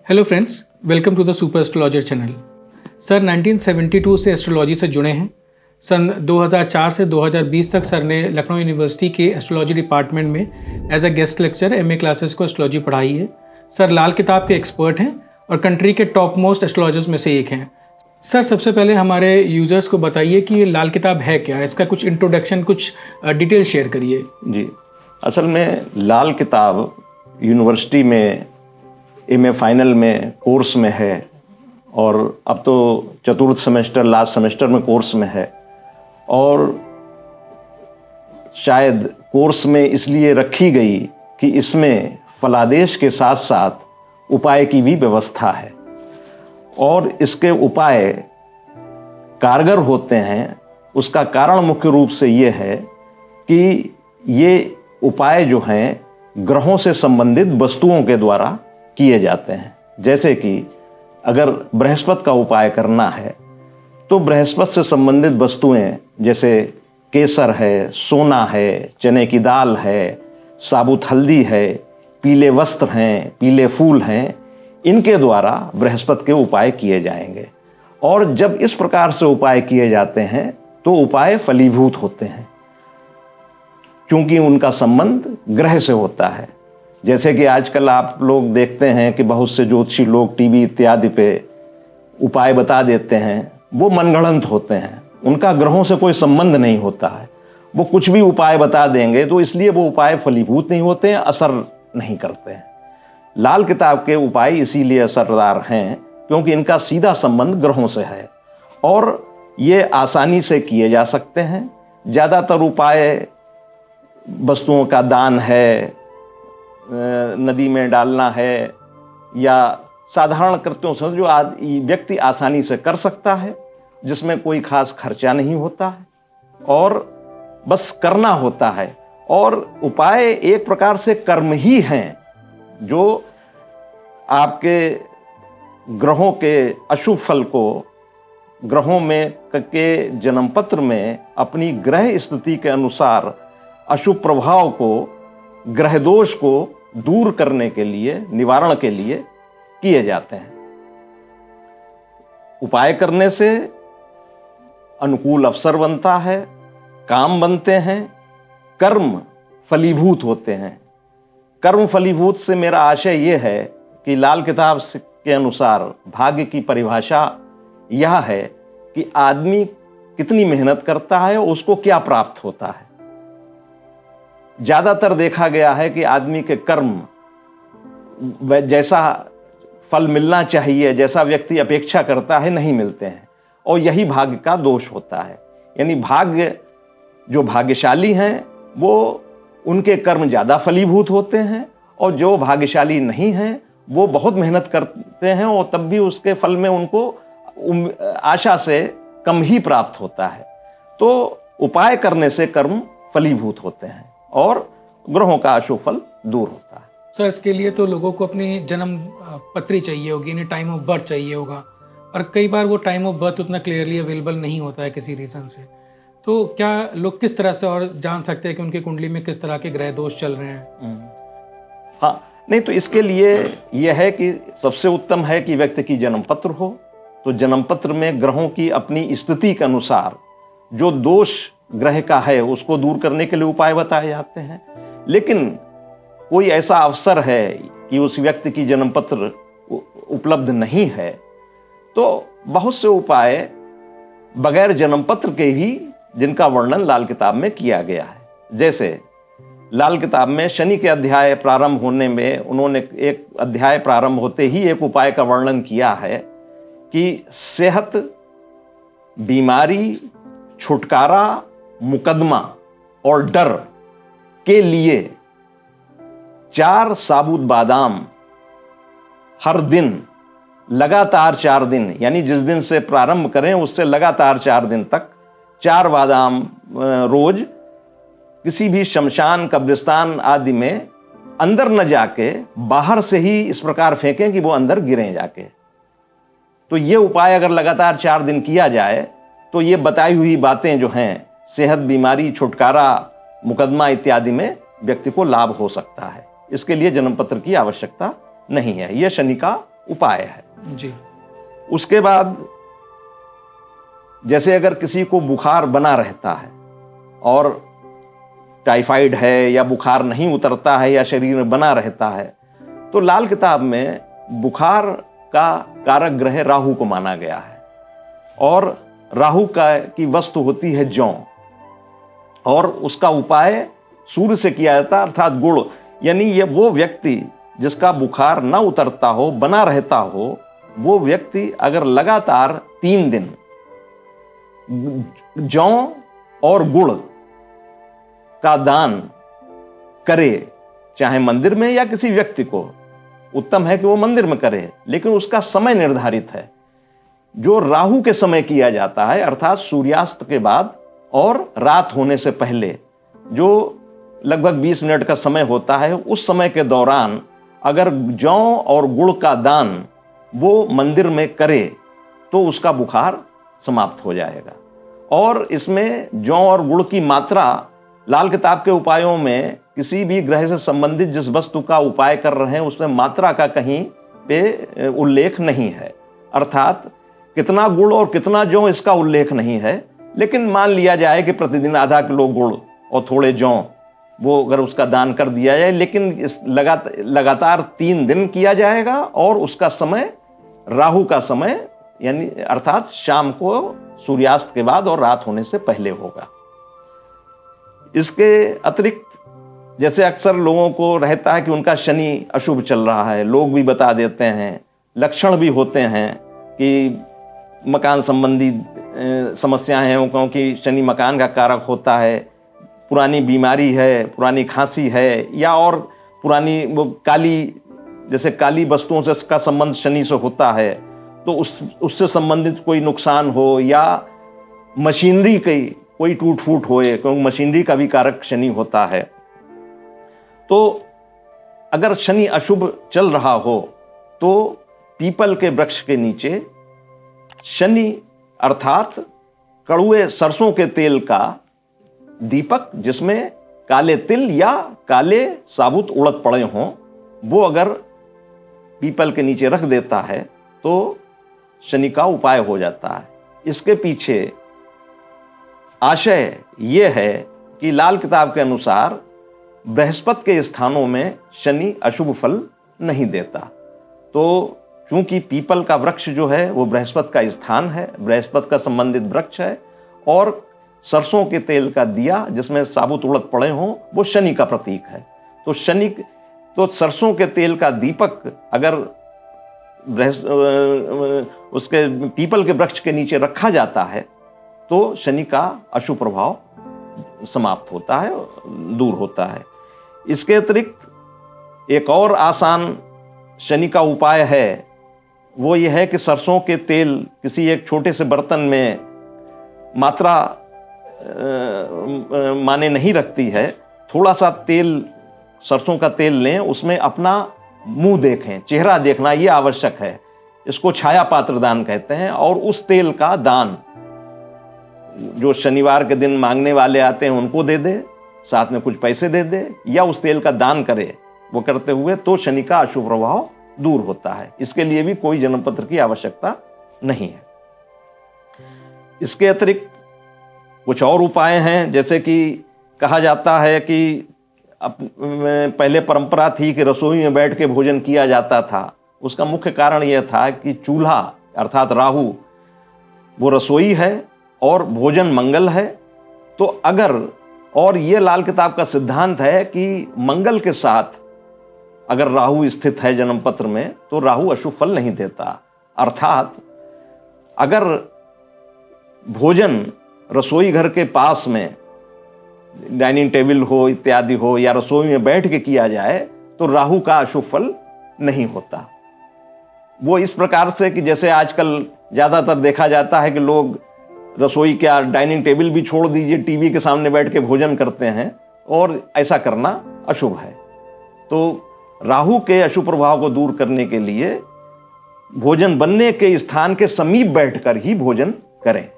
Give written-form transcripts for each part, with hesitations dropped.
Hello friends, welcome to the super astrologer channel. Sir 1972 से astrology से जुड़े हैं। सन 2004 से 2020 तक सर ने लखनऊ यूनिवर्सिटी के एस्ट्रोलॉजी डिपार्टमेंट में as a guest lecture MA classes को एस्ट्रोलॉजी पढ़ाई है। सर लाल किताब के एक्सपर्ट हैं और कंट्री के टॉप मोस्ट एस्ट्रोलॉजर्स में से एक हैं। सर सबसे पहले हमारे यूजर्स को बताइए कि ये लाल किताब है क्या, इसका कुछ इंट्रोडक्शन, कुछ डिटेल शेयर करिए। जी, असल में लाल किताब यूनिवर्सिटी में एमए फाइनल में कोर्स में है और अब तो चतुर्थ सेमेस्टर लास्ट सेमेस्टर में कोर्स में है। और शायद कोर्स में इसलिए रखी गई कि इसमें फलादेश के साथ साथ उपाय की भी व्यवस्था है और इसके उपाय कारगर होते हैं। उसका कारण मुख्य रूप से ये है कि ये उपाय जो हैं ग्रहों से संबंधित वस्तुओं के द्वारा किए जाते हैं। जैसे कि अगर बृहस्पति का उपाय करना है तो बृहस्पति से संबंधित वस्तुएं जैसे केसर है, सोना है, चने की दाल है, साबुत हल्दी है, पीले वस्त्र हैं, पीले फूल हैं, इनके द्वारा बृहस्पति के उपाय किए जाएंगे। और जब इस प्रकार से उपाय किए जाते हैं तो उपाय फलीभूत होते हैं क्योंकि उनका संबंध ग्रह से होता है। जैसे कि आजकल आप लोग देखते हैं कि बहुत से ज्योतिषी लोग टीवी इत्यादि पे उपाय बता देते हैं, वो मनगढ़ंत होते हैं, उनका ग्रहों से कोई संबंध नहीं होता है। वो कुछ भी उपाय बता देंगे तो इसलिए वो उपाय फलीभूत नहीं होते हैं, असर नहीं करते हैं। लाल किताब के उपाय इसीलिए असरदार हैं क्योंकि इनका सीधा संबंध ग्रहों से है और ये आसानी से किए जा सकते हैं। ज़्यादातर उपाय वस्तुओं का दान है, नदी में डालना है, या साधारण कृत्यों से जो व्यक्ति आसानी से कर सकता है, जिसमें कोई खास खर्चा नहीं होता है और बस करना होता है। और उपाय एक प्रकार से कर्म ही हैं जो आपके ग्रहों के अशुभ फल को ग्रहों में के जन्म पत्र में अपनी ग्रह स्थिति के अनुसार अशुभ प्रभाव को, ग्रह दोष को दूर करने के लिए, निवारण के लिए किए जाते हैं। उपाय करने से अनुकूल अवसर बनता है, काम बनते हैं, कर्म फलीभूत होते हैं। कर्म फलीभूत से मेरा आशय यह है कि लाल किताब के अनुसार भाग्य की परिभाषा यह है कि आदमी कितनी मेहनत करता है और उसको क्या प्राप्त होता है। ज्यादातर देखा गया है कि आदमी के कर्म जैसा फल मिलना चाहिए, जैसा व्यक्ति अपेक्षा करता है, नहीं मिलते हैं और यही भाग्य का दोष होता है। यानी भाग्य, जो भाग्यशाली हैं वो उनके कर्म ज़्यादा फलीभूत होते हैं और जो भाग्यशाली नहीं हैं वो बहुत मेहनत करते हैं और तब भी उसके फल में उनको आशा से कम ही प्राप्त होता है। तो उपाय करने से कर्म फलीभूत होते हैं और ग्रहों का अशुभ फल दूर होता है। सर इसके लिए तो लोगों को अपनी जन्म पत्री चाहिए होगी, यानी टाइम ऑफ बर्थ चाहिए होगा, और कई बार वो टाइम ऑफ बर्थ उतना क्लियरली अवेलेबल नहीं होता है किसी रीज़न से। तो क्या लोग किस तरह से और जान सकते हैं कि उनकी कुंडली में किस तरह के ग्रह दोष चल रहे हैं? हाँ, नहीं तो इसके लिए यह है कि सबसे उत्तम है कि व्यक्ति की जन्म पत्र हो। तो जन्म पत्र में ग्रहों की अपनी स्थिति के अनुसार जो दोष ग्रह का है उसको दूर करने के लिए उपाय बताए जाते हैं। लेकिन कोई ऐसा अवसर है कि उस व्यक्ति की जन्म पत्र उपलब्ध नहीं है तो बहुत से उपाय बगैर जन्म पत्र के ही, जिनका वर्णन लाल किताब में किया गया है। जैसे लाल किताब में शनि के अध्याय प्रारंभ होने में उन्होंने एक अध्याय प्रारंभ होते ही एक उपाय का वर्णन किया है कि सेहत, बीमारी, छुटकारा, मुकदमा और डर के लिए 4 साबुत बादाम हर दिन लगातार 4 दिन, यानी जिस दिन से प्रारंभ करें उससे लगातार 4 दिन तक 4 बादाम रोज किसी भी शमशान, कब्रिस्तान आदि में अंदर न जाके बाहर से ही इस प्रकार फेंकें कि वो अंदर गिरें जाके। तो ये उपाय अगर लगातार 4 दिन किया जाए तो ये बताई हुई बातें जो हैं, सेहत, बीमारी, छुटकारा, मुकदमा इत्यादि में व्यक्ति को लाभ हो सकता है। इसके लिए जन्म पत्र की आवश्यकता नहीं है। यह शनि का उपाय है। जी। उसके बाद जैसे अगर किसी को बुखार बना रहता है और टाइफाइड है या बुखार नहीं उतरता है या शरीर में बना रहता है, तो लाल किताब में बुखार का कारक ग्रह राहु को माना गया है और राहु की वस्तु होती है जौ, और उसका उपाय सूर्य से किया जाता है, अर्थात गुड़। यानी ये वो व्यक्ति जिसका बुखार ना उतरता हो, बना रहता हो, वो व्यक्ति अगर लगातार 3 दिन जौ और गुड़ का दान करे, चाहे मंदिर में या किसी व्यक्ति को, उत्तम है कि वो मंदिर में करे, लेकिन उसका समय निर्धारित है। जो राहु के समय किया जाता है, अर्थात सूर्यास्त के बाद और रात होने से पहले, जो लगभग 20 मिनट का समय होता है, उस समय के दौरान अगर जौ और गुड़ का दान वो मंदिर में करे तो उसका बुखार समाप्त हो जाएगा। और इसमें जौ और गुड़ की मात्रा लाल किताब के उपायों में किसी भी ग्रह से संबंधित जिस वस्तु का उपाय कर रहे हैं उसमें मात्रा का कहीं पे उल्लेख नहीं है, अर्थात कितना गुड़ और कितना जौ इसका उल्लेख नहीं है। लेकिन मान लिया जाए कि प्रतिदिन आधा किलो गुड़ और थोड़े जौ वो अगर उसका दान कर दिया जाए, लेकिन इस लगातार 3 दिन किया जाएगा और उसका समय राहु का समय, यानी अर्थात शाम को सूर्यास्त के बाद और रात होने से पहले होगा। इसके अतिरिक्त जैसे अक्सर लोगों को रहता है कि उनका शनि अशुभ चल रहा है, लोग भी बता देते हैं, लक्षण भी होते हैं कि मकान संबंधी समस्याएं हैं, क्योंकि शनि मकान का कारक होता है, पुरानी बीमारी है, पुरानी खांसी है, या और पुरानी वो जैसे काली वस्तुओं से का संबंध शनि से होता है, तो उससे संबंधित कोई नुकसान हो, या मशीनरी की कोई टूट फूट होए, क्योंकि मशीनरी का भी कारक शनि होता है। तो अगर शनि अशुभ चल रहा हो तो पीपल के वृक्ष के नीचे शनि अर्थात कड़ुए सरसों के तेल का दीपक, जिसमें काले तिल या काले साबुत उड़द पड़े हों, वो अगर पीपल के नीचे रख देता है तो शनि का उपाय हो जाता है। इसके पीछे आशय ये है कि लाल किताब के अनुसार बृहस्पति के स्थानों में शनि अशुभ फल नहीं देता। तो क्योंकि पीपल का वृक्ष जो है वो बृहस्पति का स्थान है, बृहस्पति का संबंधित वृक्ष है, और सरसों के तेल का दिया जिसमें साबुत उड़द पड़े हों वो शनि का प्रतीक है। तो सरसों के तेल का दीपक अगर उसके पीपल के वृक्ष के नीचे रखा जाता है तो शनि का अशुभ प्रभाव समाप्त होता है, दूर होता है। इसके अतिरिक्त एक और आसान शनि का उपाय है, वो ये है कि सरसों के तेल किसी एक छोटे से बर्तन में मात्रा माने नहीं रखती है, थोड़ा सा तेल, सरसों का तेल लें, उसमें अपना मुंह देखें, चेहरा देखना ये आवश्यक है। इसको छाया पात्र दान कहते हैं। और उस तेल का दान जो शनिवार के दिन मांगने वाले आते हैं उनको दे दे, साथ में कुछ पैसे दे दे, या उस तेल का दान करे, वो करते हुए तो शनि का अशुभ प्रभाव दूर होता है। इसके लिए भी कोई जन्म पत्र की आवश्यकता नहीं है। इसके अतिरिक्त कुछ और उपाय हैं, जैसे कि कहा जाता है कि पहले परंपरा थी कि रसोई में बैठ के भोजन किया जाता था। उसका मुख्य कारण यह था कि चूल्हा अर्थात राहु वो रसोई है और भोजन मंगल है। तो अगर, और ये लाल किताब का सिद्धांत है कि मंगल के साथ अगर राहु स्थित है जन्म पत्र में तो राहु अशुभ फल नहीं देता। अर्थात अगर भोजन रसोई घर के पास में डाइनिंग टेबल हो इत्यादि हो या रसोई में बैठ के किया जाए तो राहु का अशुभ फल नहीं होता। वो इस प्रकार से कि जैसे आजकल ज्यादातर देखा जाता है कि लोग रसोई क्या डाइनिंग टेबल भी छोड़ दीजिए, टीवी के सामने बैठ के भोजन करते हैं, और ऐसा करना अशुभ है। तो राहु के अशुभ प्रभाव को दूर करने के लिए भोजन बनने के स्थान के समीप बैठकर ही भोजन करें।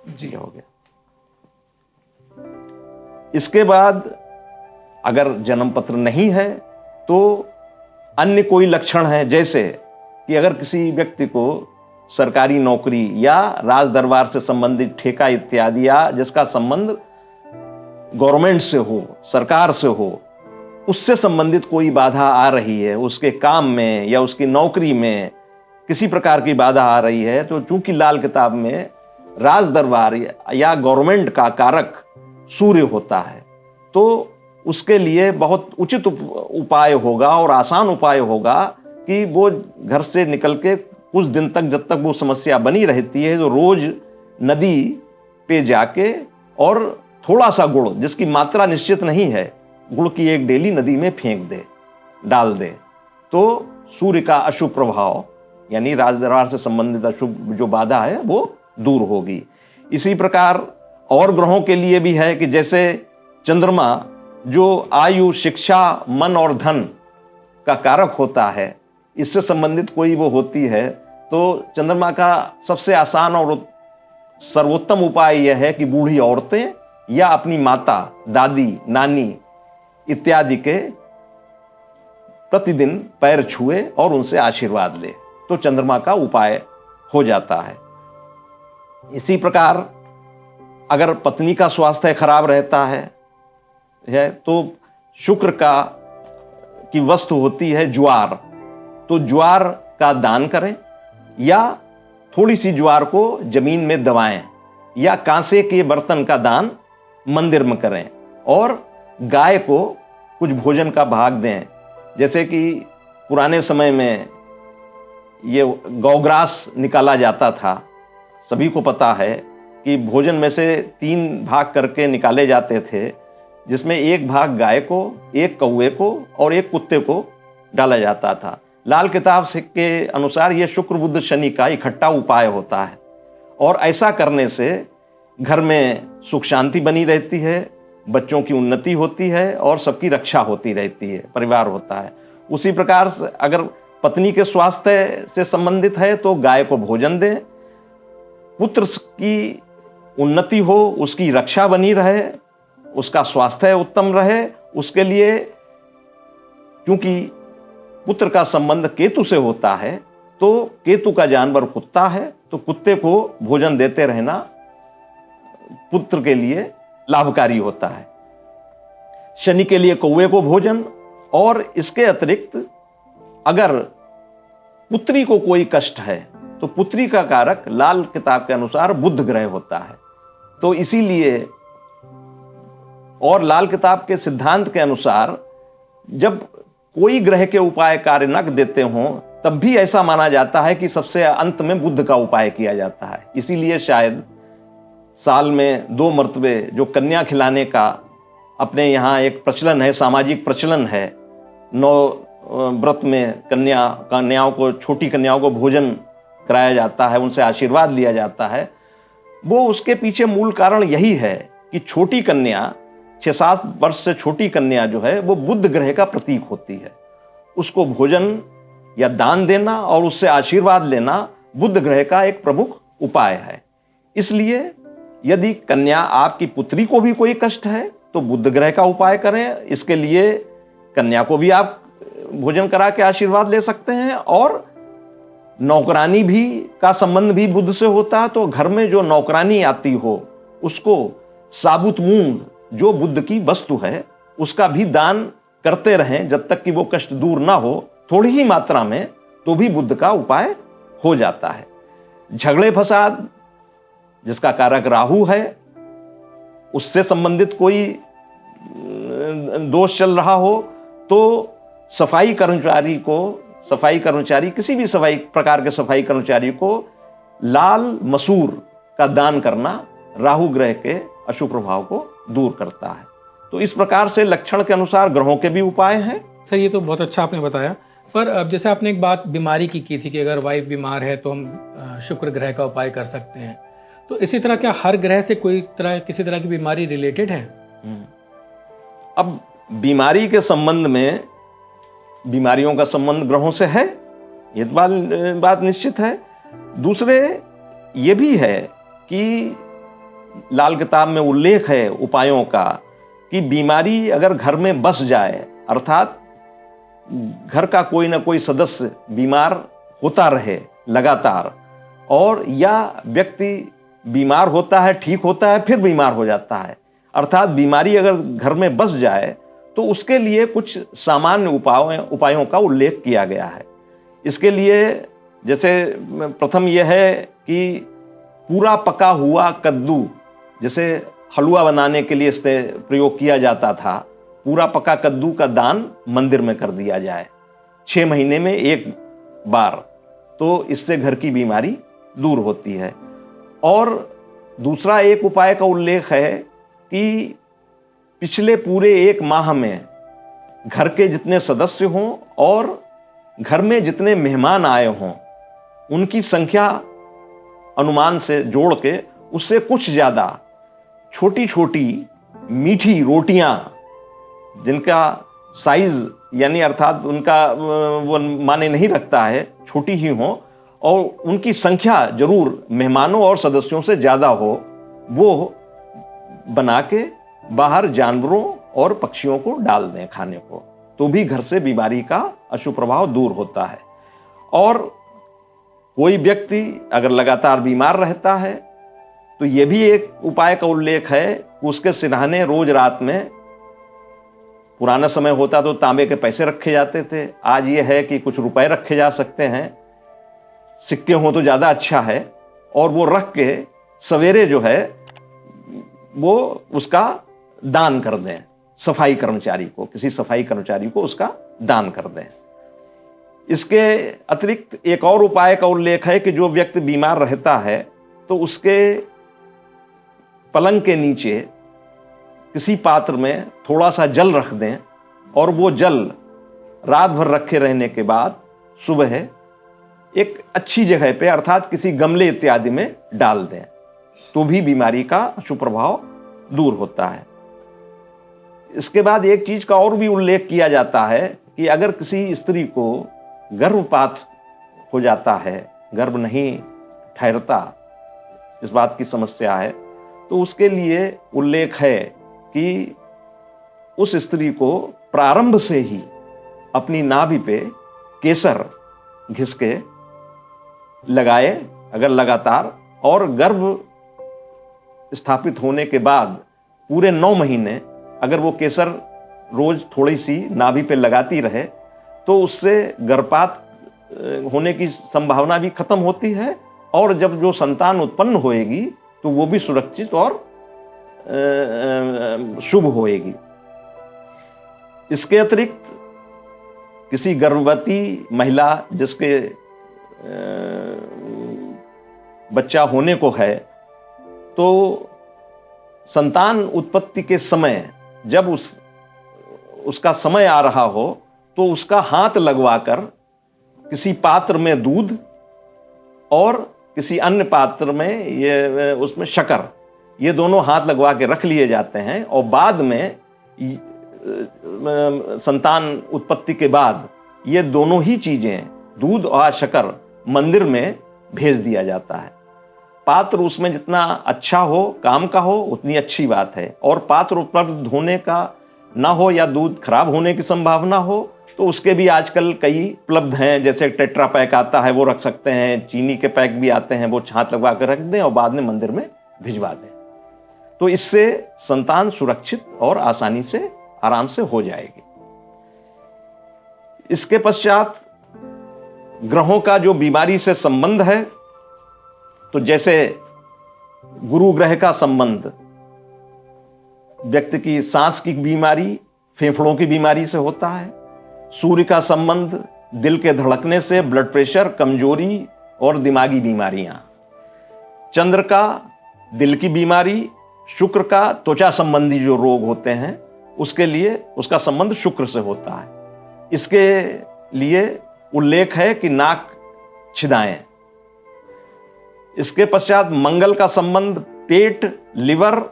जी हो गया। इसके बाद अगर जन्म पत्र नहीं है तो अन्य कोई लक्षण है, जैसे कि अगर किसी व्यक्ति को सरकारी नौकरी या राज दरबार से संबंधित ठेका इत्यादि या जिसका संबंध गवर्नमेंट से हो, सरकार से हो, उससे संबंधित कोई बाधा आ रही है, उसके काम में या उसकी नौकरी में किसी प्रकार की बाधा आ रही है, तो चूंकि लाल किताब में राज दरबार या गवर्नमेंट का कारक सूर्य होता है, तो उसके लिए बहुत उचित उपाय होगा और आसान उपाय होगा कि वो घर से निकल के कुछ दिन तक, जब तक वो समस्या बनी रहती है, तो रोज नदी पे जाके और थोड़ा सा गुड़, जिसकी मात्रा निश्चित नहीं है, गुड़ की एक डेली नदी में फेंक दे, डाल दे, तो सूर्य का अशुभ प्रभाव यानी राज दरबार से संबंधित अशुभ जो बाधा है वो दूर होगी। इसी प्रकार और ग्रहों के लिए भी है कि जैसे चंद्रमा जो आयु, शिक्षा, मन और धन का कारक होता है, इससे संबंधित कोई वो होती है, तो चंद्रमा का सबसे आसान और सर्वोत्तम उपाय यह है कि बूढ़ी औरतें या अपनी माता, दादी, नानी इत्यादि के प्रतिदिन पैर छुए और उनसे आशीर्वाद ले, तो चंद्रमा का उपाय हो जाता है। इसी प्रकार अगर पत्नी का स्वास्थ्य खराब रहता है तो शुक्र की वस्तु होती है ज्वार, तो ज्वार का दान करें या थोड़ी सी ज्वार को जमीन में दबाएं या कांसे के बर्तन का दान मंदिर में करें और गाय को कुछ भोजन का भाग दें। जैसे कि पुराने समय में ये गौग्रास निकाला जाता था, सभी को पता है कि भोजन में से 3 भाग करके निकाले जाते थे, जिसमें एक भाग गाय को, एक कौवे को और एक कुत्ते को डाला जाता था। लाल किताब के अनुसार यह शुक्र, बुध, शनि का इकट्ठा उपाय होता है और ऐसा करने से घर में सुख शांति बनी रहती है, बच्चों की उन्नति होती है और सबकी रक्षा होती रहती है, परिवार होता है। उसी प्रकार से अगर पत्नी के स्वास्थ्य से संबंधित है तो गाय को भोजन दें, पुत्र की उन्नति हो, उसकी रक्षा बनी रहे, उसका स्वास्थ्य उत्तम रहे, उसके लिए क्योंकि पुत्र का संबंध केतु से होता है, तो केतु का जानवर कुत्ता है, तो कुत्ते को भोजन देते रहना पुत्र के लिए लाभकारी होता है। शनि के लिए कौवे को भोजन, और इसके अतिरिक्त अगर पुत्री को कोई कष्ट है तो पुत्री का कारक लाल किताब के अनुसार बुध ग्रह होता है, तो इसीलिए और लाल किताब के सिद्धांत के अनुसार जब कोई ग्रह के उपाय कार्य न देते हों तब भी ऐसा माना जाता है कि सबसे अंत में बुध का उपाय किया जाता है। इसीलिए शायद साल में 2 मर्तबे जो कन्या खिलाने का अपने यहाँ एक प्रचलन है, सामाजिक प्रचलन है, 9 व्रत में कन्याओं को, छोटी कन्याओं को भोजन कराया जाता है, उनसे आशीर्वाद लिया जाता है। वो उसके पीछे मूल कारण यही है कि छोटी कन्या, 6-7 वर्ष से छोटी कन्या जो है वो बुध ग्रह का प्रतीक होती है, उसको भोजन या दान देना और उससे आशीर्वाद लेना बुध ग्रह का एक प्रमुख उपाय है। इसलिए यदि कन्या आपकी पुत्री को भी कोई कष्ट है तो बुध ग्रह का उपाय करें, इसके लिए कन्या को भी आप भोजन करा के आशीर्वाद ले सकते हैं। और नौकरानी भी का संबंध भी बुध से होता है, तो घर में जो नौकरानी आती हो उसको साबुत मूंग जो बुध की वस्तु है उसका भी दान करते रहें जब तक कि वो कष्ट दूर ना हो, थोड़ी ही मात्रा में, तो भी बुध का उपाय हो जाता है। झगड़े फसाद जिसका कारक राहु है, उससे संबंधित कोई दोष चल रहा हो तो सफाई कर्मचारी किसी भी प्रकार के सफाई कर्मचारी को लाल मसूर का दान करना राहु ग्रह के अशुभ प्रभाव को दूर करता है। तो इस प्रकार से लक्षण के अनुसार ग्रहों के भी उपाय हैं। सर ये तो बहुत अच्छा आपने बताया, पर अब जैसे आपने एक बात बीमारी की थी कि अगर वाइफ बीमार है तो हम शुक्र ग्रह का उपाय कर सकते हैं, तो इसी तरह क्या हर ग्रह से किसी तरह की बीमारी रिलेटेड है? अब बीमारी के संबंध में, बीमारियों का संबंध ग्रहों से है, ये बात निश्चित है। दूसरे ये भी है कि लाल किताब में उल्लेख है उपायों का कि बीमारी अगर घर में बस जाए, अर्थात घर का कोई ना कोई सदस्य बीमार होता रहे लगातार, और या व्यक्ति बीमार होता है, ठीक होता है, फिर बीमार हो जाता है, अर्थात बीमारी अगर घर में बस जाए तो उसके लिए कुछ सामान्य उपायों का उल्लेख किया गया है। इसके लिए जैसे प्रथम यह है कि पूरा पका हुआ कद्दू, जैसे हलवा बनाने के लिए इससे प्रयोग किया जाता था, पूरा पका कद्दू का दान मंदिर में कर दिया जाए 6 महीने में एक बार, तो इससे घर की बीमारी दूर होती है। और दूसरा एक उपाय का उल्लेख है कि पिछले पूरे 1 माह में घर के जितने सदस्य हों और घर में जितने मेहमान आए हों, उनकी संख्या अनुमान से जोड़ के उससे कुछ ज़्यादा छोटी छोटी मीठी रोटियां, जिनका साइज यानी अर्थात उनका वो माने नहीं रखता है, छोटी ही हो और उनकी संख्या जरूर मेहमानों और सदस्यों से ज़्यादा हो, वो बना के बाहर जानवरों और पक्षियों को डाल दें खाने को, तो भी घर से बीमारी का अशुभ प्रभाव दूर होता है। और कोई व्यक्ति अगर लगातार बीमार रहता है तो यह भी एक उपाय का उल्लेख है कि उसके सिरहाने रोज रात में, पुराना समय होता तो तांबे के पैसे रखे जाते थे, आज ये है कि कुछ रुपए रखे जा सकते हैं, सिक्के हो तो ज़्यादा अच्छा है, और वो रख के सवेरे जो है वो उसका दान कर दें सफाई कर्मचारी को, किसी सफाई कर्मचारी को उसका दान कर दें। इसके अतिरिक्त एक और उपाय का उल्लेख है कि जो व्यक्ति बीमार रहता है तो उसके पलंग के नीचे किसी पात्र में थोड़ा सा जल रख दें और वो जल रात भर रखे रहने के बाद सुबह एक अच्छी जगह पे अर्थात किसी गमले इत्यादि में डाल दें, तो भी बीमारी का अशुभ प्रभाव दूर होता है। इसके बाद एक चीज का और भी उल्लेख किया जाता है कि अगर किसी स्त्री को गर्भपात हो जाता है, गर्भ नहीं ठहरता, इस बात की समस्या है, तो उसके लिए उल्लेख है कि उस स्त्री को प्रारंभ से ही अपनी नाभि पे केसर घिस के लगाए अगर लगातार, और गर्भ स्थापित होने के बाद पूरे 9 महीने अगर वो केसर रोज थोड़ी सी नाभि पे लगाती रहे तो उससे गर्भपात होने की संभावना भी खत्म होती है, और जब जो संतान उत्पन्न होएगी तो वो भी सुरक्षित और शुभ होएगी। इसके अतिरिक्त किसी गर्भवती महिला जिसके बच्चा होने को है, तो संतान उत्पत्ति के समय जब उसका समय आ रहा हो तो उसका हाथ लगवाकर किसी पात्र में दूध और किसी अन्य पात्र में ये उसमें शक्कर, ये दोनों हाथ लगवा के रख लिए जाते हैं, और बाद में संतान उत्पत्ति के बाद ये दोनों ही चीजें दूध और शक्कर मंदिर में भेज दिया जाता है। पात्र उसमें जितना अच्छा हो, काम का हो, उतनी अच्छी बात है, और पात्र उपलब्ध होने का ना हो या दूध खराब होने की संभावना हो तो उसके भी आजकल कई उपलब्ध हैं, जैसे टेट्रा पैक आता है वो रख सकते हैं, चीनी के पैक भी आते हैं, वो हाथ लगवा कर रख दें और बाद में मंदिर में भिजवा दें, तो इससे संतान सुरक्षित और आसानी से आराम से हो जाएगी। इसके पश्चात ग्रहों का जो बीमारी से संबंध है, तो जैसे गुरु ग्रह का संबंध व्यक्ति की सांस की बीमारी, फेफड़ों की बीमारी से होता है। सूर्य का संबंध दिल के धड़कने से, ब्लड प्रेशर, कमजोरी और दिमागी बीमारियां। चंद्र का दिल की बीमारी, शुक्र का त्वचा संबंधी जो रोग होते हैं उसके लिए उसका संबंध शुक्र से होता है। इसके लिए उल्लेख है कि नाक छिदाएं। इसके पश्चात मंगल का संबंध पेट, लिवर,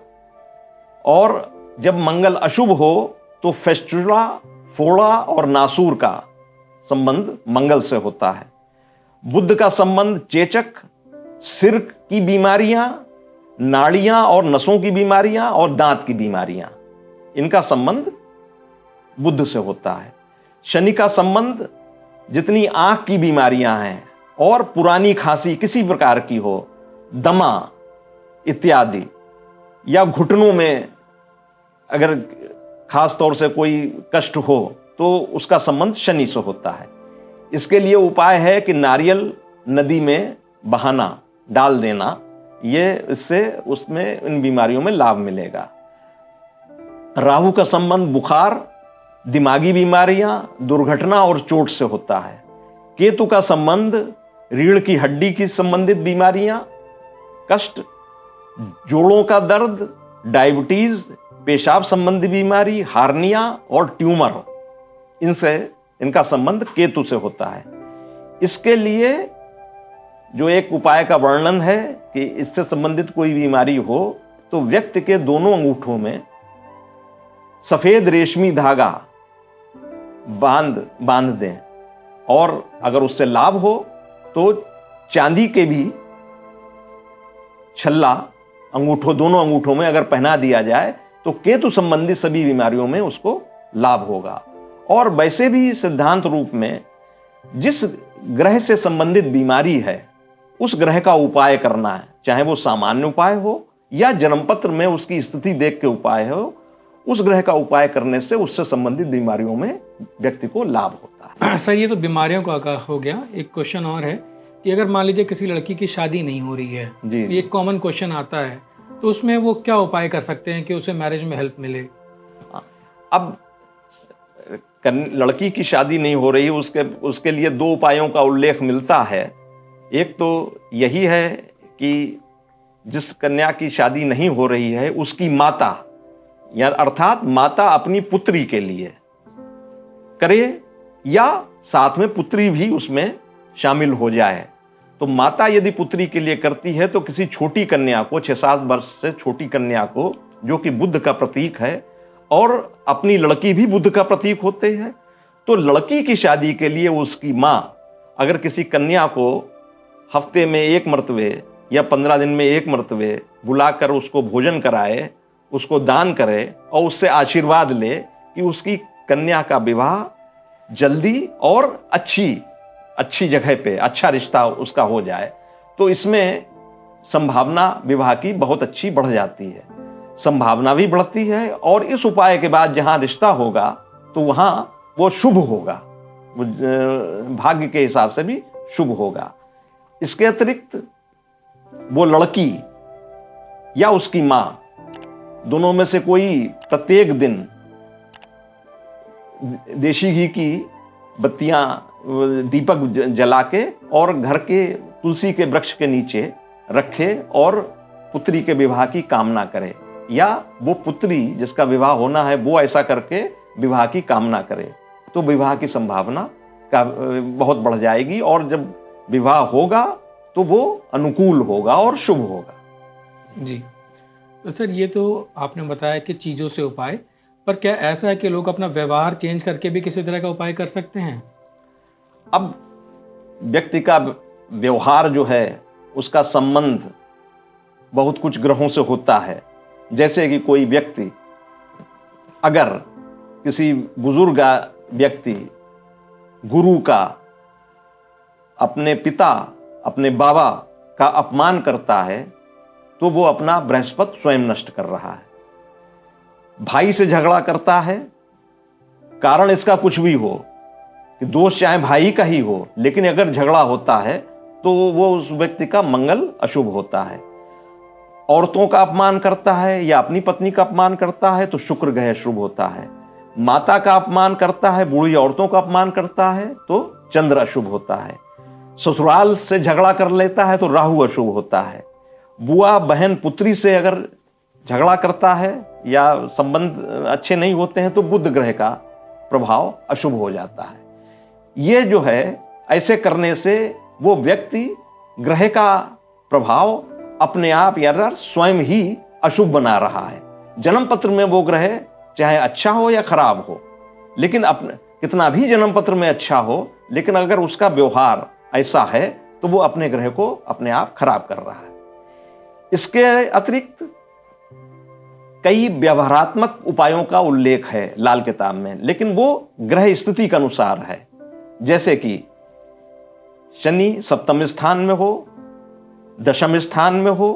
और जब मंगल अशुभ हो तो फेस्टुला, फोड़ा और नासूर का संबंध मंगल से होता है। बुध का संबंध चेचक, सिर की बीमारियां, नाड़ियां और नसों की बीमारियां और दांत की बीमारियां, इनका संबंध बुध से होता है। शनि का संबंध जितनी आंख की बीमारियां हैं, और पुरानी खांसी किसी प्रकार की हो, दमा इत्यादि, या घुटनों में अगर खास तौर से कोई कष्ट हो तो उसका संबंध शनि से होता है। इसके लिए उपाय है कि नारियल नदी में बहाना, डाल देना, ये इससे उसमें इन बीमारियों में लाभ मिलेगा। राहु का संबंध बुखार, दिमागी बीमारियां, दुर्घटना और चोट से होता है। केतु का संबंध रीढ़ की हड्डी की संबंधित बीमारियां, कष्ट, जोड़ों का दर्द, डायबिटीज, पेशाब संबंधी बीमारी, हार्निया और ट्यूमर, इनसे इनका संबंध केतु से होता है। इसके लिए जो एक उपाय का वर्णन है कि इससे संबंधित कोई बीमारी हो तो व्यक्ति के दोनों अंगूठों में सफेद रेशमी धागा बांध दें, और अगर उससे लाभ हो तो चांदी के भी छल्ला दोनों अंगूठों में अगर पहना दिया जाए तो केतु संबंधी सभी बीमारियों में उसको लाभ होगा। और वैसे भी सिद्धांत रूप में जिस ग्रह से संबंधित बीमारी है उस ग्रह का उपाय करना है, चाहे वो सामान्य उपाय हो या जन्मपत्र में उसकी स्थिति देख के उपाय हो, उस ग्रह का उपाय करने से उससे संबंधित बीमारियों में व्यक्ति को लाभ होता है। सर, ये तो बीमारियों का हो गया। एक क्वेश्चन और है कि अगर मान लीजिए किसी लड़की की शादी नहीं हो रही है, जी, ये एक कॉमन क्वेश्चन आता है, तो उसमें वो क्या उपाय कर सकते हैं कि उसे मैरिज में हेल्प मिले? अब लड़की की शादी नहीं हो रही, उसके लिए दो उपायों का उल्लेख मिलता है। एक तो यही है कि जिस कन्या की शादी नहीं हो रही है उसकी माता, या अर्थात माता अपनी पुत्री के लिए करे, या साथ में पुत्री भी उसमें शामिल हो जाए। तो माता यदि पुत्री के लिए करती है तो किसी छोटी कन्या को, 6-7 वर्ष से छोटी कन्या को, जो कि बुध का प्रतीक है, और अपनी लड़की भी बुध का प्रतीक होते हैं, तो लड़की की शादी के लिए उसकी माँ अगर किसी कन्या को हफ्ते में 1 मर्तबे या 15 दिन में 1 मर्तबे बुलाकर उसको भोजन कराए, उसको दान करे और उससे आशीर्वाद ले कि उसकी कन्या का विवाह जल्दी और अच्छी जगह पे अच्छा रिश्ता उसका हो जाए, तो इसमें संभावना विवाह की बहुत अच्छी बढ़ जाती है, संभावना भी बढ़ती है। और इस उपाय के बाद जहां रिश्ता होगा तो वहां वो शुभ होगा, भाग्य के हिसाब से भी शुभ होगा। इसके अतिरिक्त वो लड़की या उसकी मां, दोनों में से कोई प्रत्येक दिन देशी घी की बत्तियां, दीपक जला के और घर के तुलसी के वृक्ष के नीचे रखे और पुत्री के विवाह की कामना करे, या वो पुत्री जिसका विवाह होना है वो ऐसा करके विवाह की कामना करे, तो विवाह की संभावना का बहुत बढ़ जाएगी, और जब विवाह होगा तो वो अनुकूल होगा और शुभ होगा। जी, तो सर ये तो आपने बताया कि चीज़ों से उपाय, पर क्या ऐसा है कि लोग अपना व्यवहार चेंज करके भी किसी तरह का उपाय कर सकते हैं? अब व्यक्ति का व्यवहार जो है उसका संबंध बहुत कुछ ग्रहों से होता है। जैसे कि कोई व्यक्ति अगर किसी बुजुर्ग व्यक्ति गुरु का, अपने पिता, अपने बाबा का अपमान करता है तो वो अपना बृहस्पति स्वयं नष्ट कर रहा है। भाई से झगड़ा करता है, कारण इसका कुछ भी हो, कि दोष चाहे भाई का ही हो, लेकिन अगर झगड़ा होता है तो वो उस व्यक्ति का मंगल अशुभ होता है। औरतों का अपमान करता है या अपनी पत्नी का अपमान करता है तो शुक्र ग्रह शुभ होता है। माता का अपमान करता है, बूढ़ी औरतों का अपमान करता है तो चंद्र अशुभ होता है। ससुराल से झगड़ा कर लेता है तो राहु अशुभ होता है। बुआ बहन पुत्री से अगर झगड़ा करता है या संबंध अच्छे नहीं होते हैं तो बुध ग्रह का प्रभाव अशुभ हो जाता है। ये जो है, ऐसे करने से वो व्यक्ति ग्रह का प्रभाव अपने आप या स्वयं ही अशुभ बना रहा है। जन्म पत्र में वो ग्रह चाहे अच्छा हो या खराब हो, लेकिन कितना भी जन्म पत्र में अच्छा हो, लेकिन अगर उसका व्यवहार ऐसा है तो वो अपने ग्रह को अपने आप खराब कर रहा है। इसके अतिरिक्त कई व्यवहारात्मक उपायों का उल्लेख है लाल किताब में, लेकिन वो ग्रह स्थिति के अनुसार है। जैसे कि शनि सप्तम स्थान में हो, दशम स्थान में हो,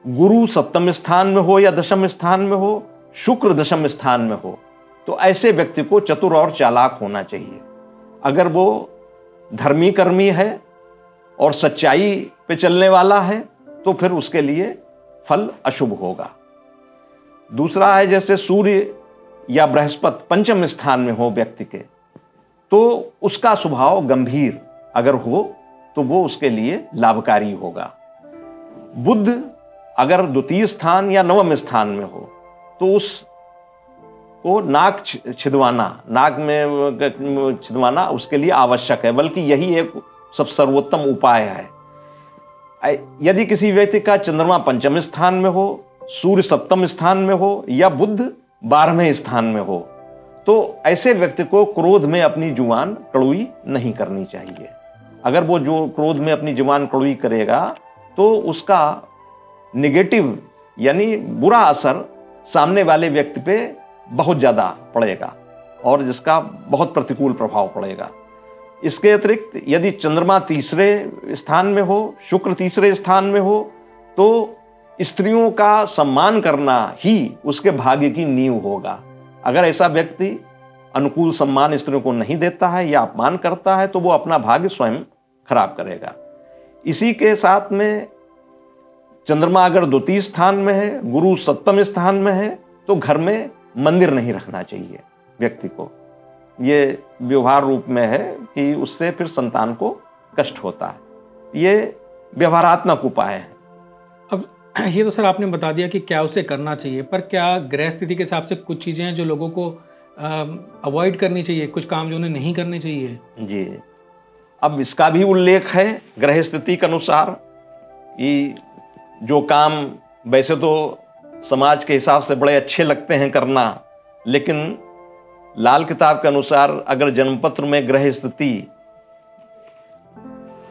गुरु सप्तम स्थान में हो या दशम स्थान में हो, शुक्र दशम स्थान में हो, तो ऐसे व्यक्ति को चतुर और चालाक होना चाहिए। अगर वो धर्मी कर्मी है और सच्चाई पे चलने वाला है तो फिर उसके लिए फल अशुभ होगा। दूसरा है जैसे सूर्य या बृहस्पति पंचम स्थान में हो व्यक्ति के, तो उसका स्वभाव गंभीर अगर हो तो वो उसके लिए लाभकारी होगा। बुध अगर द्वितीय स्थान या नवम स्थान में हो तो उसको नाक छिदवाना, नाक में छिदवाना उसके लिए आवश्यक है, बल्कि यही एक सब सर्वोत्तम उपाय है। यदि किसी व्यक्ति का चंद्रमा पंचम स्थान में हो, सूर्य सप्तम स्थान में हो या बुध 12वें स्थान में हो, तो ऐसे व्यक्ति को क्रोध में अपनी जुबान कड़वी नहीं करनी चाहिए। अगर वो जो क्रोध में अपनी जुबान कड़वी करेगा तो उसका नेगेटिव यानी बुरा असर सामने वाले व्यक्ति पे बहुत ज़्यादा पड़ेगा और जिसका बहुत प्रतिकूल प्रभाव पड़ेगा। इसके अतिरिक्त यदि चंद्रमा तीसरे स्थान में हो, शुक्र तीसरे स्थान में हो, तो स्त्रियों का सम्मान करना ही उसके भाग्य की नींव होगा। अगर ऐसा व्यक्ति अनुकूल सम्मान स्त्रियों को नहीं देता है या अपमान करता है तो वो अपना भाग्य स्वयं खराब करेगा। इसी के साथ में चंद्रमा अगर द्वितीय स्थान में है, गुरु सप्तम स्थान में है, तो घर में मंदिर नहीं रखना चाहिए व्यक्ति को। ये व्यवहार रूप में है कि उससे फिर संतान को कष्ट होता है। ये व्यवहारात्मक उपाय है। अब ये तो सर आपने बता दिया कि क्या उसे करना चाहिए, पर क्या ग्रह स्थिति के हिसाब से कुछ चीज़ें हैं जो लोगों को अवॉइड करनी चाहिए, कुछ काम जो उन्हें नहीं करने चाहिए? जी, अब इसका भी उल्लेख है ग्रह स्थिति के अनुसार कि जो काम वैसे तो समाज के हिसाब से बड़े अच्छे लगते हैं करना, लेकिन लाल किताब के अनुसार अगर जन्मपत्र में ग्रह स्थिति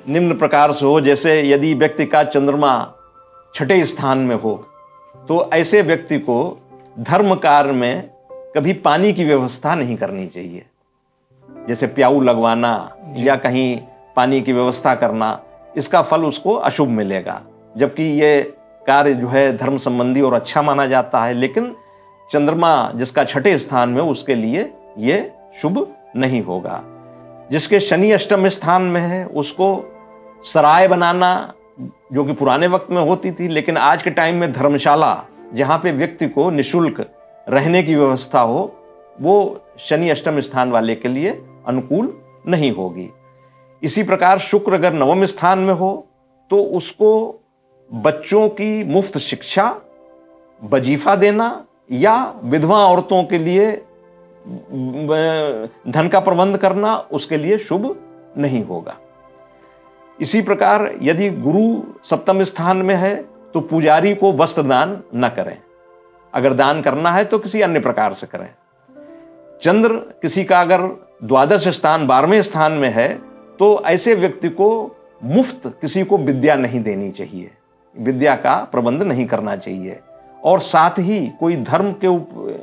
निम्न प्रकार से हो, जैसे यदि व्यक्ति का चंद्रमा छठे स्थान में हो तो ऐसे व्यक्ति को धर्म कार्य में कभी पानी की व्यवस्था नहीं करनी चाहिए, जैसे प्याऊ लगवाना या कहीं पानी की व्यवस्था करना, इसका फल उसको अशुभ मिलेगा। जबकि ये कार्य जो है धर्म संबंधी और अच्छा माना जाता है, लेकिन चंद्रमा जिसका छठे स्थान में उसके लिए ये शुभ नहीं होगा। जिसके शनि अष्टम स्थान में है उसको सराय बनाना, जो कि पुराने वक्त में होती थी, लेकिन आज के टाइम में धर्मशाला जहाँ पे व्यक्ति को निःशुल्क रहने की व्यवस्था हो, वो शनि अष्टम स्थान वाले के लिए अनुकूल नहीं होगी। इसी प्रकार शुक्र अगर नवम स्थान में हो तो उसको बच्चों की मुफ्त शिक्षा, वजीफा देना या विधवा औरतों के लिए धन का प्रबंध करना उसके लिए शुभ नहीं होगा। इसी प्रकार यदि गुरु सप्तम स्थान में है तो पुजारी को वस्त्र दान न करें, अगर दान करना है तो किसी अन्य प्रकार से करें। चंद्र किसी का अगर द्वादश स्थान 12वें स्थान में है तो ऐसे व्यक्ति को मुफ्त किसी को विद्या नहीं देनी चाहिए, विद्या का प्रबंध नहीं करना चाहिए, और साथ ही कोई धर्म के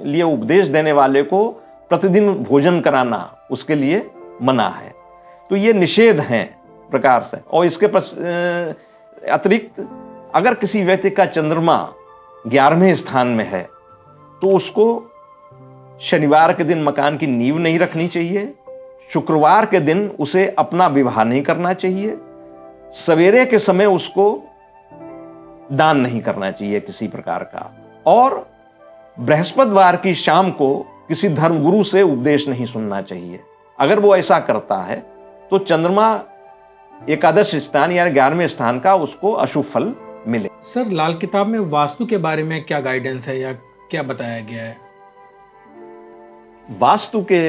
लिए उपदेश देने वाले को प्रतिदिन भोजन कराना उसके लिए मना है। तो ये निषेध हैं प्रकार से। और इसके अतिरिक्त अगर किसी व्यक्ति का चंद्रमा 11वें स्थान में है तो उसको शनिवार के दिन मकान की नींव नहीं रखनी चाहिए, शुक्रवार के दिन उसे अपना विवाह नहीं करना चाहिए, सवेरे के समय उसको दान नहीं करना चाहिए किसी प्रकार का, और बृहस्पतिवार की शाम को किसी धर्मगुरु से उपदेश नहीं सुनना चाहिए। अगर वो ऐसा करता है तो चंद्रमा एकादश स्थान या 11वें स्थान का उसको अशुभ फल मिले। सर लाल किताब में वास्तु के बारे में क्या गाइडेंस है या क्या बताया गया है? वास्तु के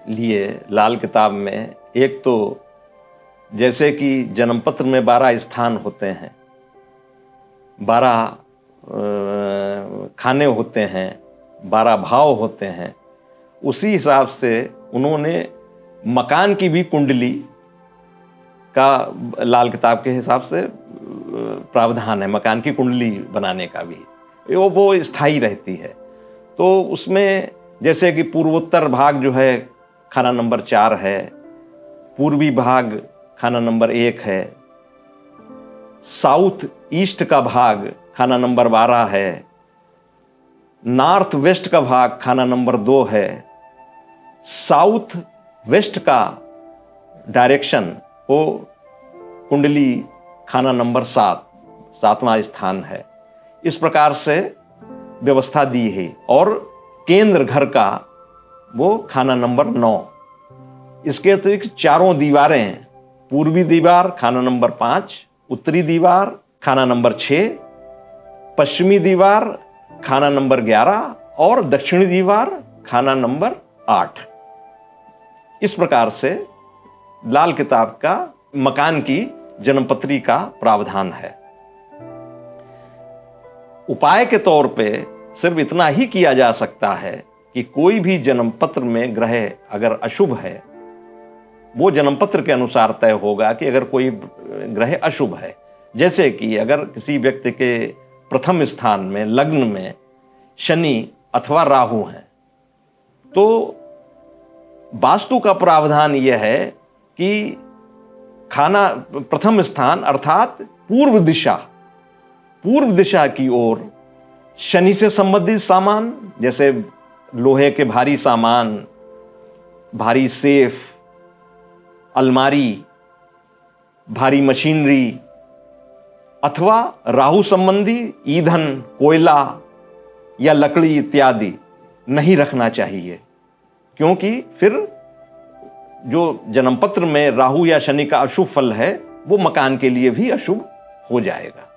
लिए लाल किताब में एक तो जैसे कि जन्मपत्र में 12 स्थान होते हैं, 12 खाने होते हैं, 12 भाव होते हैं, उसी हिसाब से उन्होंने मकान की भी कुंडली का लाल किताब के हिसाब से प्रावधान है, मकान की कुंडली बनाने का भी वो स्थायी रहती है। तो उसमें जैसे कि पूर्वोत्तर भाग जो है खाना नंबर 4 है, पूर्वी भाग खाना नंबर 1 है। साउथ ईस्ट का भाग खाना नंबर 12 है। नॉर्थ वेस्ट का भाग खाना नंबर 2 है। साउथ वेस्ट का डायरेक्शन वो कुंडली खाना नंबर 7वां स्थान है। इस प्रकार से व्यवस्था दी है। और केंद्र घर का वो खाना नंबर 9। इसके अतिरिक्त चारों दीवारें, पूर्वी दीवार खाना नंबर 5, उत्तरी दीवार खाना नंबर 6, पश्चिमी दीवार खाना नंबर 11 और दक्षिणी दीवार खाना नंबर 8। इस प्रकार से लाल किताब का मकान की जन्मपत्री का प्रावधान है। उपाय के तौर पे सिर्फ इतना ही किया जा सकता है कि कोई भी जन्मपत्र में ग्रह अगर अशुभ है, वो जन्मपत्र के अनुसार तय होगा कि अगर कोई ग्रह अशुभ है, जैसे कि अगर किसी व्यक्ति के प्रथम स्थान में लग्न में शनि अथवा राहु हैं, तो वास्तु का प्रावधान यह है कि खाना प्रथम स्थान अर्थात पूर्व दिशा की ओर शनि से संबंधित सामान, जैसे लोहे के भारी सामान, भारी सेफ, अलमारी, भारी मशीनरी, अथवा राहु संबंधी ईंधन, कोयला या लकड़ी इत्यादि नहीं रखना चाहिए, क्योंकि फिर जो जन्मपत्र में राहु या शनि का अशुभ फल है वो मकान के लिए भी अशुभ हो जाएगा।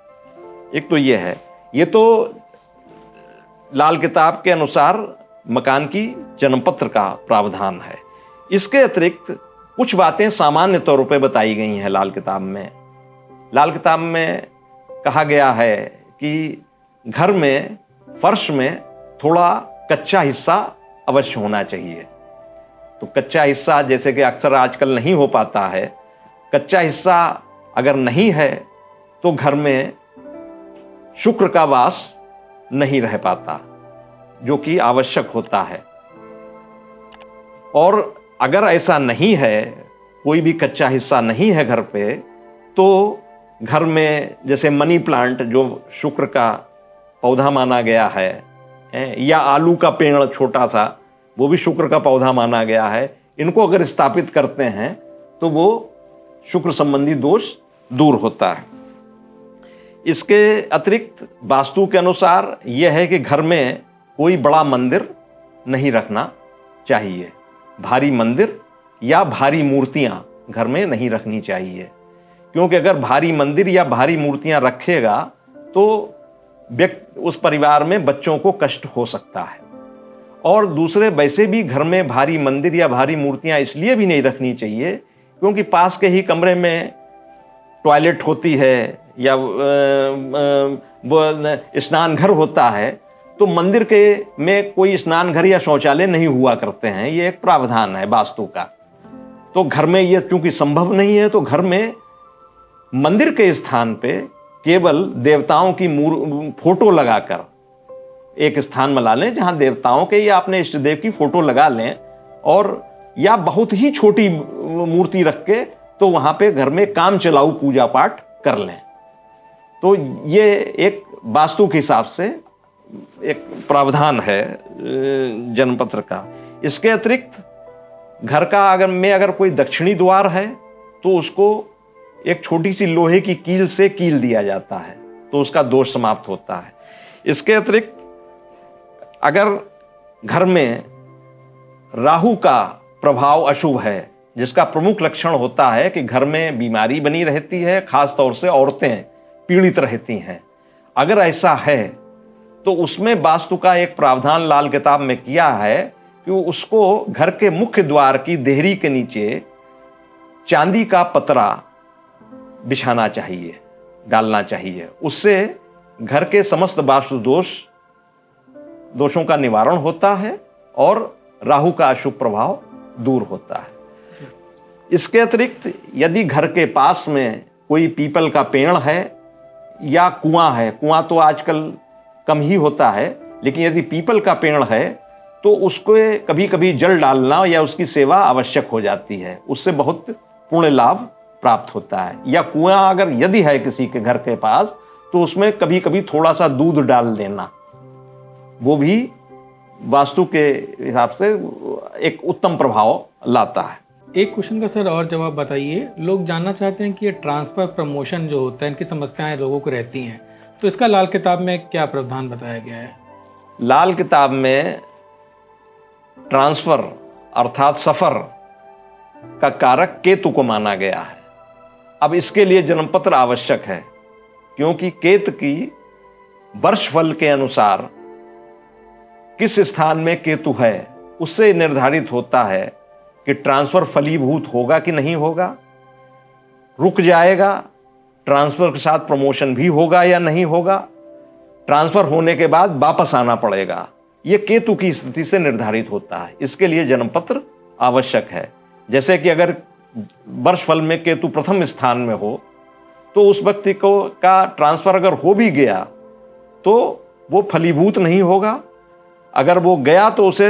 एक तो ये है, ये तो लाल किताब के अनुसार मकान की जन्मपत्र का प्रावधान है। इसके अतिरिक्त कुछ बातें सामान्य तौर पर बताई गई हैं लाल किताब में। लाल किताब में कहा गया है कि घर में फर्श में थोड़ा कच्चा हिस्सा अवश्य होना चाहिए। तो कच्चा हिस्सा जैसे कि अक्सर आजकल नहीं हो पाता है, कच्चा हिस्सा अगर नहीं है तो घर में शुक्र का वास नहीं रह पाता, जो कि आवश्यक होता है। और अगर ऐसा नहीं है, कोई भी कच्चा हिस्सा नहीं है घर पे, तो घर में जैसे मनी प्लांट जो शुक्र का पौधा माना गया है, या आलू का पेड़ छोटा सा, वो भी शुक्र का पौधा माना गया है, इनको अगर स्थापित करते हैं तो वो शुक्र संबंधी दोष दूर होता है। इसके अतिरिक्त वास्तु के अनुसार यह है कि घर में कोई बड़ा मंदिर नहीं रखना चाहिए। भारी मंदिर या भारी मूर्तियां घर में नहीं रखनी चाहिए, क्योंकि अगर भारी मंदिर या भारी मूर्तियां रखेगा तो उस परिवार में बच्चों को कष्ट हो सकता है। और दूसरे, वैसे भी घर में भारी मंदिर या भारी मूर्तियां इसलिए भी नहीं रखनी चाहिए क्योंकि पास के ही कमरे में टॉयलेट होती है या स्नान घर होता है, तो मंदिर के में कोई स्नान घर या शौचालय नहीं हुआ करते हैं। ये एक प्रावधान है वास्तु का। तो घर में ये चूंकि संभव नहीं है, तो घर में मंदिर के स्थान पे केवल देवताओं की फोटो लगाकर एक स्थान बना लें जहां देवताओं के या अपने इष्ट देव की फोटो लगा लें, और या बहुत ही छोटी मूर्ति रख के तो वहां पे घर में काम चलाऊ पूजा पाठ कर लें। तो ये एक वास्तु के हिसाब से एक प्रावधान है जन्मपत्र का। इसके अतिरिक्त घर का अगर कोई दक्षिणी द्वार है तो उसको एक छोटी सी लोहे की कील से कील दिया जाता है, तो उसका दोष समाप्त होता है। इसके अतिरिक्त अगर घर में राहु का प्रभाव अशुभ है, जिसका प्रमुख लक्षण होता है कि घर में बीमारी बनी रहती है, खास तौर से औरतें पीड़ित रहती हैं, अगर ऐसा है तो उसमें वास्तु का एक प्रावधान लाल किताब में किया है कि उसको घर के मुख्य द्वार की देहरी के नीचे चांदी का पतरा बिछाना चाहिए, डालना चाहिए। उससे घर के समस्त वास्तु दोषों का निवारण होता है और राहु का अशुभ प्रभाव दूर होता है। इसके अतिरिक्त यदि घर के पास में कोई पीपल का पेड़ है या कुआं है, कुआं तो आजकल कम ही होता है, लेकिन यदि पीपल का पेड़ है तो उसको कभी कभी जल डालना या उसकी सेवा आवश्यक हो जाती है, उससे बहुत पुण्य लाभ प्राप्त होता है। या कुआं अगर यदि है किसी के घर के पास तो उसमें कभी कभी थोड़ा सा दूध डाल देना, वो भी वास्तु के हिसाब से एक उत्तम प्रभाव लाता है। एक क्वेश्चन का सर और जवाब बताइए। लोग जानना चाहते हैं कि ये ट्रांसफ़र प्रमोशन जो होता है, इनकी समस्याएं लोगों को रहती हैं, तो इसका लाल किताब में क्या प्रावधान बताया गया है? लाल किताब में ट्रांसफर अर्थात सफर का कारक केतु को माना गया है। अब इसके लिए जन्मपत्र आवश्यक है, क्योंकि केतु की वर्षफल के अनुसार किस स्थान में केतु है उससे निर्धारित होता है कि ट्रांसफर फलीभूत होगा कि नहीं होगा, रुक जाएगा, ट्रांसफर के साथ प्रमोशन भी होगा या नहीं होगा, ट्रांसफर होने के बाद वापस आना पड़ेगा। यह केतु की स्थिति से निर्धारित होता है। इसके लिए जन्मपत्र आवश्यक है। जैसे कि अगर वर्षफल में केतु प्रथम स्थान में हो तो उस व्यक्ति को का ट्रांसफर अगर हो भी गया तो वो फलीभूत नहीं होगा। अगर वो गया तो उसे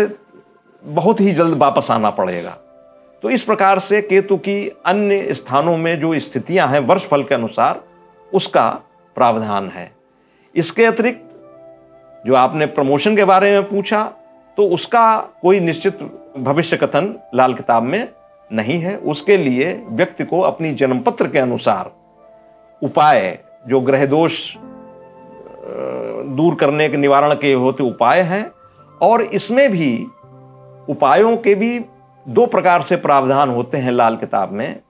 बहुत ही जल्द वापस आना पड़ेगा। तो इस प्रकार से केतु की अन्य स्थानों में जो स्थितियां हैं वर्षफल के अनुसार उसका प्रावधान है। इसके अतिरिक्त जो आपने प्रमोशन के बारे में पूछा तो उसका कोई निश्चित भविष्य कथन लाल किताब में नहीं है। उसके लिए व्यक्ति को अपनी जन्मपत्र के अनुसार उपाय, जो ग्रह दोष दूर करने के निवारण के होते उपाय हैं, और इसमें भी उपायों के भी दो प्रकार से प्रावधान होते हैं लाल किताब में।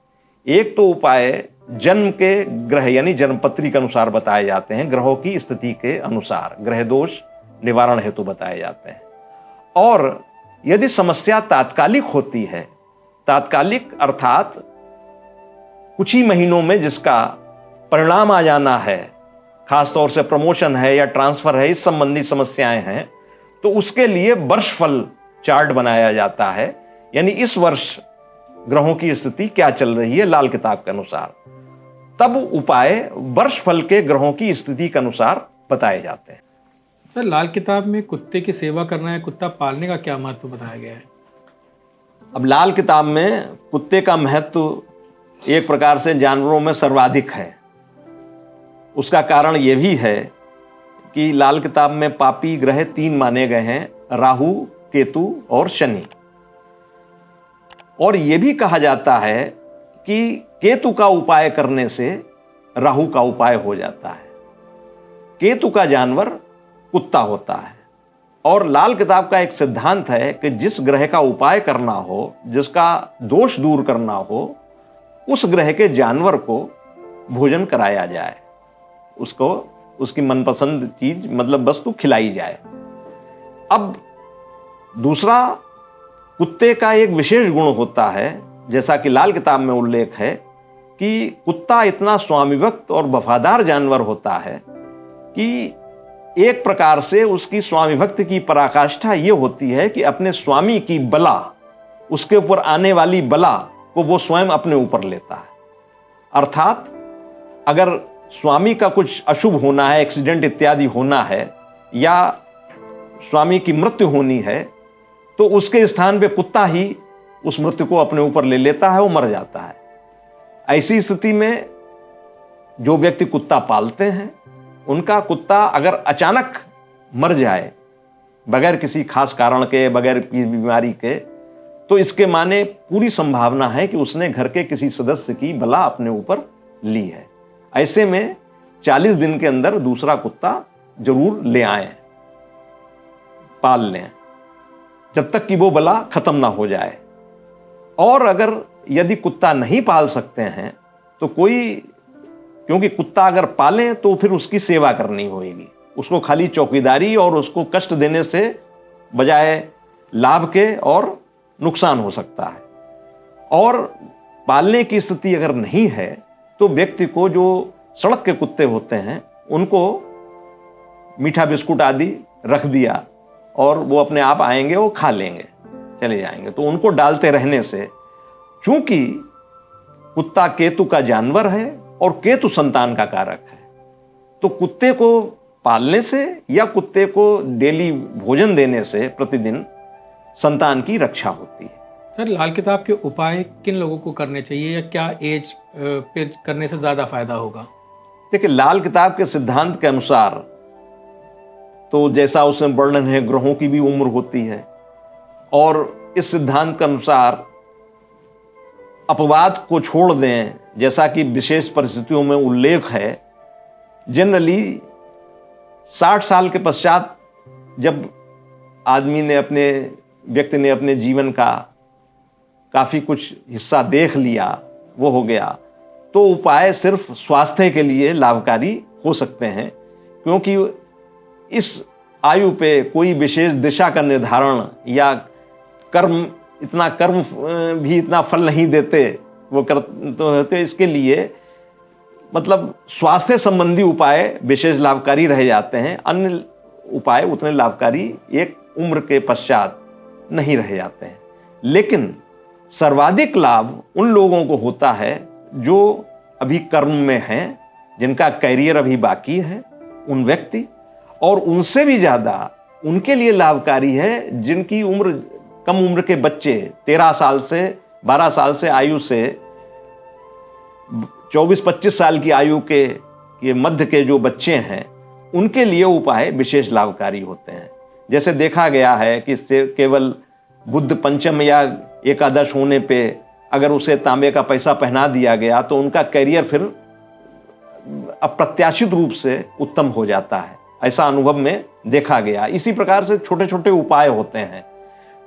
एक तो उपाय जन्म के ग्रह यानी जन्मपत्री के अनुसार बताए जाते हैं, ग्रहों की स्थिति के अनुसार ग्रह दोष निवारण हेतु बताए जाते हैं। और यदि समस्या तात्कालिक होती है, तात्कालिक अर्थात कुछ ही महीनों में जिसका परिणाम आ जाना है, खासतौर से प्रमोशन है या ट्रांसफर है, इस संबंधी समस्याएं हैं, तो उसके लिए वर्षफल चार्ट बनाया जाता है। यानी इस वर्ष ग्रहों की स्थिति क्या चल रही है लाल किताब के अनुसार, तब उपाय वर्षफल के ग्रहों की स्थिति के अनुसार बताए जाते हैं। सर, लाल किताब में कुत्ते की सेवा करना है, कुत्ता पालने का क्या महत्व बताया गया है? अब लाल किताब में कुत्ते का महत्व एक प्रकार से जानवरों में सर्वाधिक है। उसका कारण यह भी है कि लाल किताब में पापी ग्रह 3 माने गए हैं, राहु, केतु और शनि। और यह भी कहा जाता है कि केतु का उपाय करने से राहु का उपाय हो जाता है। केतु का जानवर कुत्ता होता है। और लाल किताब का एक सिद्धांत है कि जिस ग्रह का उपाय करना हो, जिसका दोष दूर करना हो, उस ग्रह के जानवर को भोजन कराया जाए, उसको उसकी मनपसंद चीज मतलब वस्तु खिलाई जाए। अब दूसरा, कुत्ते का एक विशेष गुण होता है, जैसा कि लाल किताब में उल्लेख है कि कुत्ता इतना स्वामिभक्त और वफादार जानवर होता है कि एक प्रकार से उसकी स्वामी भक्ति की पराकाष्ठा यह होती है कि अपने स्वामी की बला, उसके ऊपर आने वाली बला को वो स्वयं अपने ऊपर लेता है। अर्थात अगर स्वामी का कुछ अशुभ होना है, एक्सीडेंट इत्यादि होना है, या स्वामी की मृत्यु होनी है, तो उसके स्थान पे कुत्ता ही उस मृत्यु को अपने ऊपर ले लेता है, वो मर जाता है। ऐसी स्थिति में जो व्यक्ति कुत्ता पालते हैं, उनका कुत्ता अगर अचानक मर जाए बगैर किसी खास कारण के, बगैर किसी बीमारी के, तो इसके माने पूरी संभावना है कि उसने घर के किसी सदस्य की बला अपने ऊपर ली है। ऐसे में 40 दिन के अंदर दूसरा कुत्ता जरूर ले आए, पाल लें, जब तक कि वो बला खत्म ना हो जाए। और अगर यदि कुत्ता नहीं पाल सकते हैं तो कोई, क्योंकि कुत्ता अगर पालें तो फिर उसकी सेवा करनी होगी, उसको खाली चौकीदारी और उसको कष्ट देने से बजाय लाभ के और नुकसान हो सकता है। और पालने की स्थिति अगर नहीं है तो व्यक्ति को, जो सड़क के कुत्ते होते हैं, उनको मीठा बिस्कुट आदि रख दिया और वो अपने आप आएंगे, वो खा लेंगे, चले जाएंगे। तो उनको डालते रहने से, चूंकि कुत्ता केतु का जानवर है और केतु संतान का कारक है, तो कुत्ते को पालने से या कुत्ते को डेली भोजन देने से प्रतिदिन संतान की रक्षा होती है। सर लाल किताब के उपाय किन लोगों को करने चाहिए या क्या एज पे करने से ज़्यादा फायदा होगा? देखिए, लाल किताब के सिद्धांत के अनुसार तो जैसा उसमें वर्णन है, ग्रहों की भी उम्र होती है, और इस सिद्धांत के अनुसार अपवाद को छोड़ दें, जैसा कि विशेष परिस्थितियों में उल्लेख है, जनरली 60 साल के पश्चात जब आदमी ने व्यक्ति ने अपने जीवन का काफी कुछ हिस्सा देख लिया, वो हो गया, तो उपाय सिर्फ स्वास्थ्य के लिए लाभकारी हो सकते हैं, क्योंकि इस आयु पे कोई विशेष दिशा का निर्धारण या कर्म भी इतना फल नहीं देते, वो तो इसके लिए मतलब स्वास्थ्य संबंधी उपाय विशेष लाभकारी रह जाते हैं, अन्य उपाय उतने लाभकारी एक उम्र के पश्चात नहीं रह जाते हैं। लेकिन सर्वाधिक लाभ उन लोगों को होता है जो अभी कर्म में हैं, जिनका कैरियर अभी बाकी है, उन व्यक्ति, और उनसे भी ज्यादा उनके लिए लाभकारी है जिनकी उम्र, कम उम्र के बच्चे 13 साल से 12 साल से आयु से 24-25 साल की आयु के मध्य के जो बच्चे हैं, उनके लिए उपाय विशेष लाभकारी होते हैं। जैसे देखा गया है कि इससे केवल बुद्ध पंचम या एकादश होने पे अगर उसे तांबे का पैसा पहना दिया गया तो उनका कैरियर फिर अप्रत्याशित रूप से उत्तम हो जाता है, ऐसा अनुभव में देखा गया। इसी प्रकार से छोटे छोटे उपाय होते हैं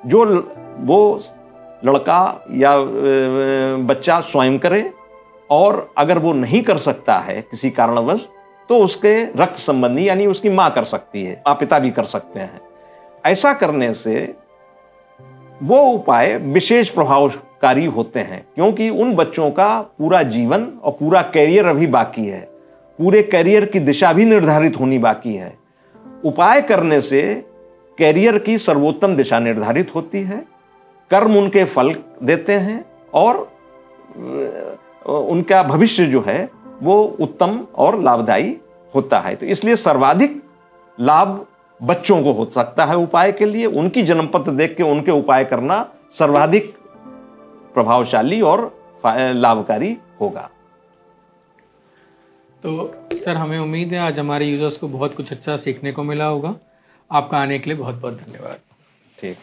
जो वो लड़का या बच्चा स्वयं करे, और अगर वो नहीं कर सकता है किसी कारणवश तो उसके रक्त संबंधी यानी उसकी माँ कर सकती है, माँ पिता भी कर सकते हैं। ऐसा करने से वो उपाय विशेष प्रभावकारी होते हैं, क्योंकि उन बच्चों का पूरा जीवन और पूरा कैरियर अभी बाकी है, पूरे कैरियर की दिशा भी निर्धारित होनी बाकी है। उपाय करने से कैरियर की सर्वोत्तम दिशा निर्धारित होती है, कर्म उनके फल देते हैं, और उनका भविष्य जो है वो उत्तम और लाभदायी होता है। तो इसलिए सर्वाधिक लाभ बच्चों को हो सकता है उपाय के लिए। उनकी जन्मपत्र देख के उनके उपाय करना सर्वाधिक प्रभावशाली और लाभकारी होगा। तो सर हमें उम्मीद है आज हमारे यूजर्स को बहुत कुछ अच्छा सीखने को मिला होगा। आपका आने के लिए बहुत बहुत धन्यवाद। ठीक।